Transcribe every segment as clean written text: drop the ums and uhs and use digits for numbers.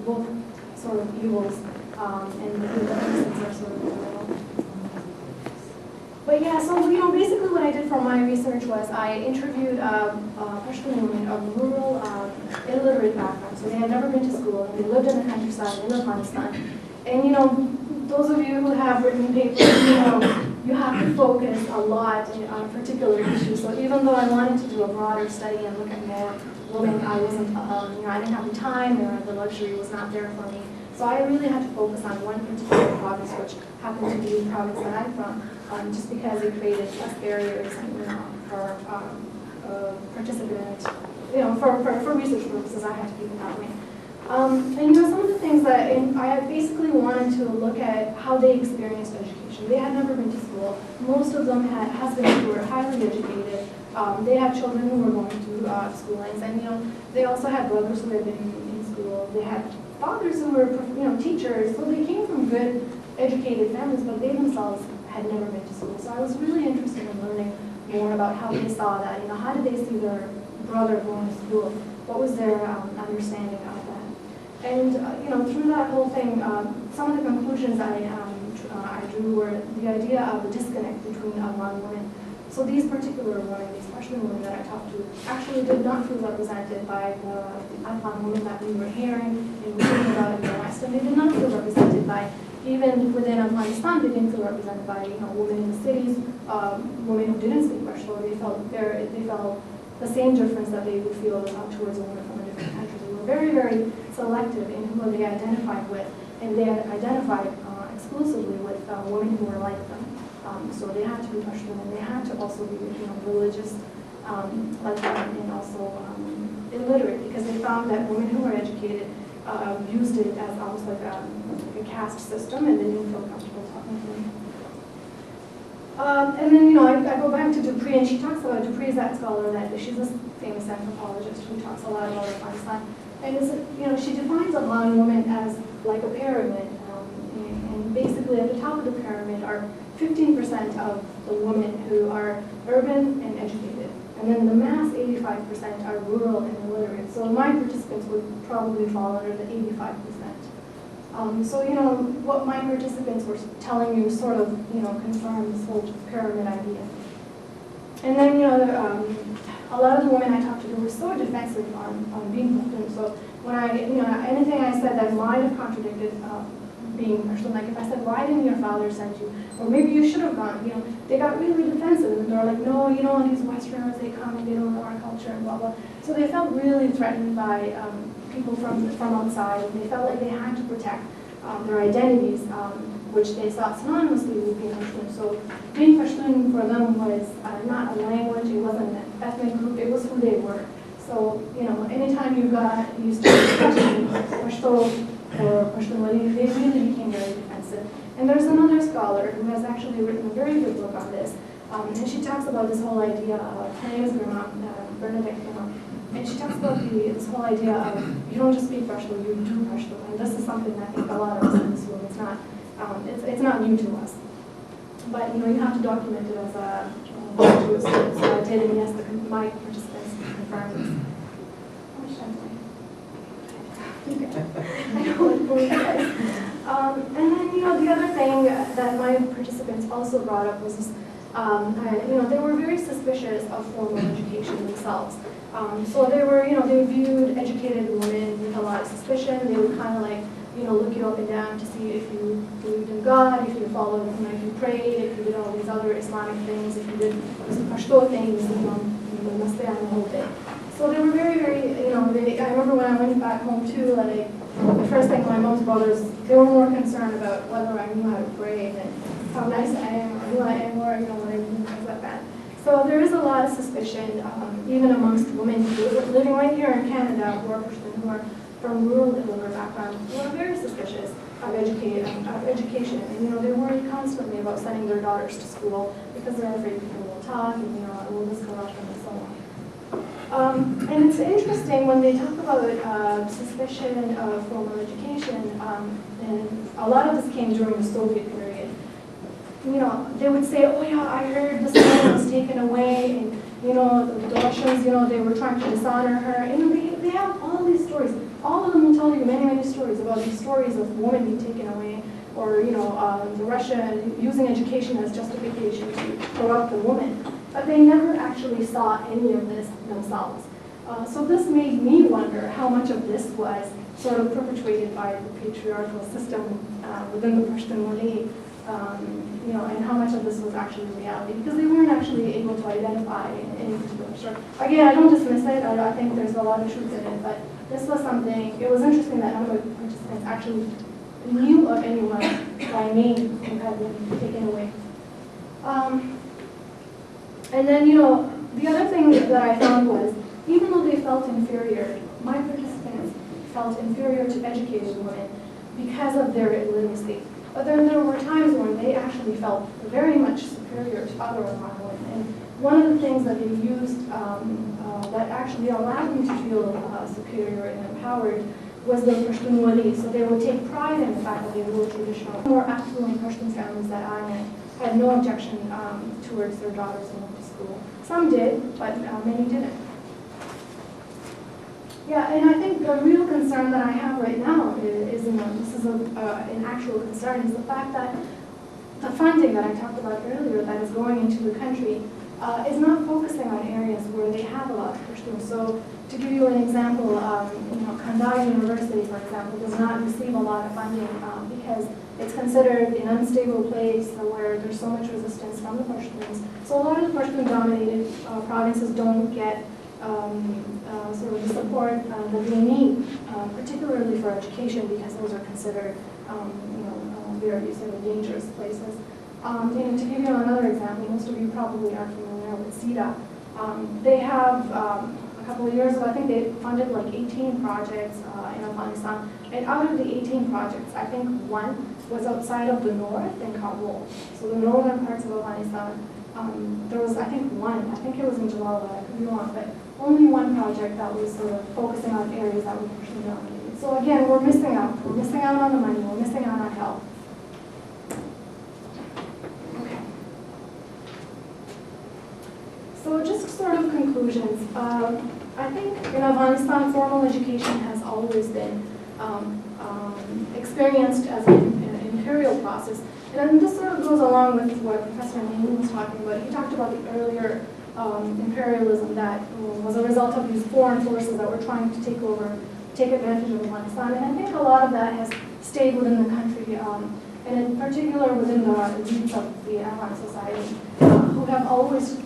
both sort of evils, and the opposites are sort of in the middle. But yeah, so basically what I did for my research was I interviewed Pashtun women of rural, illiterate backgrounds. So they had never been to school, and they lived in the countryside in Afghanistan. And those of you who have written papers, you have to focus a lot on particular issues. So even though I wanted to do a broader study and look at more women, I wasn't, I didn't have the time, or the luxury was not there for me. So I really had to focus on one particular province, which happened to be the province that I'm from, just because it created less barriers for participant, for research purposes, I had to keep it that way. And some of the things that I basically wanted to look at how they experienced education. They had never been to school. Most of them had husbands who were highly educated. They had children who were going to schoolings, and they also had brothers who had been in school. They had fathers who were teachers, so they came from good educated families, but they themselves had never been to school. So I was really interested in learning more about how they saw that. How did they see their brother going to school? What was their understanding of that? And through that whole thing, some of the conclusions I drew were the idea of the disconnect between Afghan women. So these particular women, these Pashtuns women that I talked to, actually did not feel represented by the Afghan women that we were hearing and reading about in the West, and they did not feel represented by, even within Afghanistan, they didn't feel represented by women in the cities, women who didn't speak Pashto. They felt the same difference that they would feel towards a woman from a different country. They were very, very selective in who they identified with, and they identified exclusively with women who were like them. So they had to be Pashtun, and they had to also be religious, like them, and also illiterate, because they found that women who were educated used it as almost like a caste system, and they didn't feel comfortable talking to them. And then, I go back to Dupree, and she talks about, Dupree is that scholar that, she's a famous anthropologist who talks a lot about Afghanistan. And she defines a Afghan woman as like a pyramid, and basically at the top of the pyramid are 15% of the women who are urban and educated. And then the mass 85% are rural and illiterate. So my participants would probably fall under the 85%. So what my participants were telling you sort of confirmed this whole pyramid idea. And then a lot of the women I talked to were so defensive on being Pashtun. So when anything I said that might have contradicted being Pashtun, like if I said, why didn't your father send you? Or maybe you should have gone, they got really defensive, and they're like, no, these Westerners, they come and they don't know our culture and blah, blah. So they felt really threatened by people from outside, and they felt like they had to protect their identities, which they saw synonymously with being Pashtun. So being Pashtun for them was not a language, it wasn't an ethnic group, it was who they were. So, anytime you got used to Pashto or Pashtun, they really became very defensive. And there's another scholar who has actually written a very good book on this, and she talks about this whole idea of, her name is Bernadette Grima, and she talks about this whole idea of, you don't just speak Pashto, you do Pashto. And this is something I think a lot of us in this room, it's not new to us. But you have to document it as a to a student. So I did, and yes, my participants confirmed this. How much time do I have? I know what point it is. And then the other thing that my participants also brought up was this, they were very suspicious of formal education themselves. So they were, they viewed educated women with a lot of suspicion. They would kind of like, look you up and down to see if you believed in God, if you followed, if you prayed, if you did all these other Islamic things, if you did some Pashto things, you must stay on the whole day. So they were very, very, I remember when I went back home too, like, the first thing my mom's brothers, they were more concerned about whether I knew how to pray than how nice I am or who I am or, what I do, things like that. So there is a lot of suspicion, even amongst women living right here in Canada who are Pashtuns, who are from rural illiterate backgrounds, who are very suspicious of education. And they worry constantly about sending their daughters to school because they're afraid people will talk and will discourage them and so on. And it's interesting when they talk about suspicion of formal education, and a lot of this came during the Soviet period. They would say, oh yeah, I heard this woman was taken away, and the Russians, they were trying to dishonor her. And they have all these stories. all of them will tell you many, many stories about these stories of women being taken away, or the Russia using education as justification to corrupt the woman. But they never actually saw any of this themselves. So this made me wonder how much of this was sort of perpetuated by the patriarchal system within the Pashtun Wali, and how much of this was actually reality, because they weren't actually able to identify any particular story. Again, I don't dismiss it. I think there's a lot of truth in it, but this was something. It was interesting that none of the participants actually knew of anyone by name who had been taken away. And then, the other thing that I found was, even though they felt inferior, my participants felt inferior to educated women because of their illiteracy. But then there were times when they actually felt very much superior to other Iranian women. And one of the things that they used that actually allowed them to feel superior and empowered was the Pashtun Wali. So they would take pride in the fact that they were traditional. More affluent Pashtun families that I met had no objection towards their daughters going to school. Some did, but many didn't. Yeah, and I think the real concern that I have right now is this is an actual concern, is the fact that the funding that I talked about earlier that is going into the country is not focusing on areas where they have a lot of Pashtuns. So to give you an example, Kandahar University, for example, does not receive a lot of funding because it's considered an unstable place where there's so much resistance from the Pashtuns. So a lot of the Pashtun-dominated provinces don't get sort of the support that they need, particularly for education, because those are considered, very sort of dangerous places. To give you another example, most of you probably are familiar with SIDA. They have, a couple of years ago, I think they funded like 18 projects in Afghanistan. And out of the 18 projects, I think one was outside of the north in Kabul. So the northern parts of Afghanistan. There was, I think, one. I think it was in Jalala, I could be wrong, but only one project that was sort of focusing on areas that were Pashtun dominated. So again, we're missing out. We're missing out on the money. We're missing out on help. Okay. So just sort of conclusions. I think in Afghanistan, formal education has always been experienced as an imperial process. And this sort of goes along with what Professor Naeem was talking about. He talked about the earlier imperialism that was a result of these foreign forces that were trying to take advantage of Afghanistan. And I think a lot of that has stayed within the country, and in particular within the elites of the Afghan society, who have always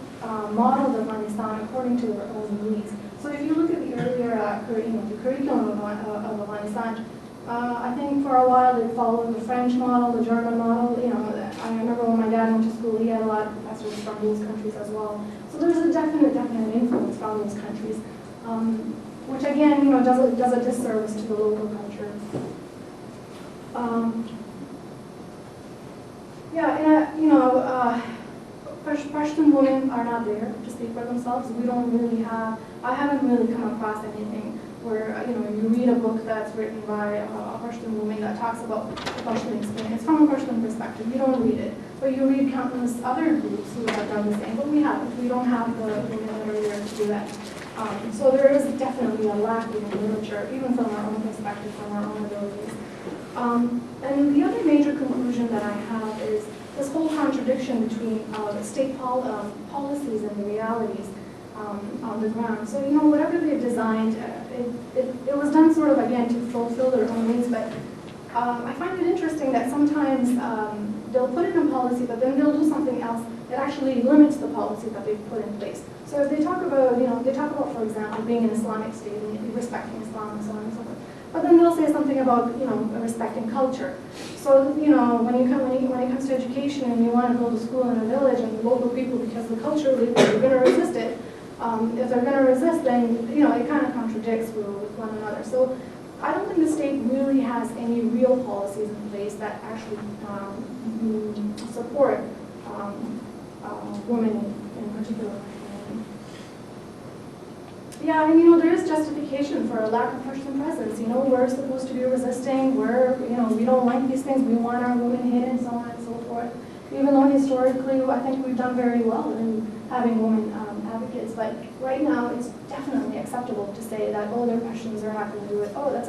modeled Afghanistan according to their own needs. So if you look at the earlier the curriculum of Afghanistan, I think for a while they followed the French model, the German model. I remember when my dad went to school, he had a lot of professors from those countries as well. So there's a definite influence from those countries, which again, does a disservice to the local culture. Pashtun women are not there to speak for themselves. We don't really have. I haven't really come across anything where you read a book that's written by a Pashtun woman that talks about the Pashtun experience from a Pashtun perspective. You don't read it, but you read countless other groups who have done the same. But we haven't. We don't have the women that are there to do that. So there is definitely a lack in literature, even from our own perspective, from our own abilities. And the other major conclusion that I have is this whole contradiction between the state policies and the realities on the ground. So, whatever they've designed, it was done sort of, again, to fulfill their own needs, but I find it interesting that sometimes they'll put it in policy, but then they'll do something else that actually limits the policy that they've put in place. So if they talk about, for example, being an Islamic state and respecting Islam and so on and so forth, but then they'll say something about, respecting culture. So, when it comes to education and you want to build a school in a village and the local people, because the culture, they're going to resist it. If they're going to resist, then, it kind of contradicts with one another. So I don't think the state really has any real policies in place that actually support women in particular. Yeah, and there is justification for a lack of Pashtun presence. We're supposed to be resisting. We don't like these things. We want our women hidden, so on and so forth. Even though historically, I think we've done very well in having women advocate kids, but right now it's definitely acceptable to say that, oh, they're Pashtuns, they're not going to do it. Oh, that's a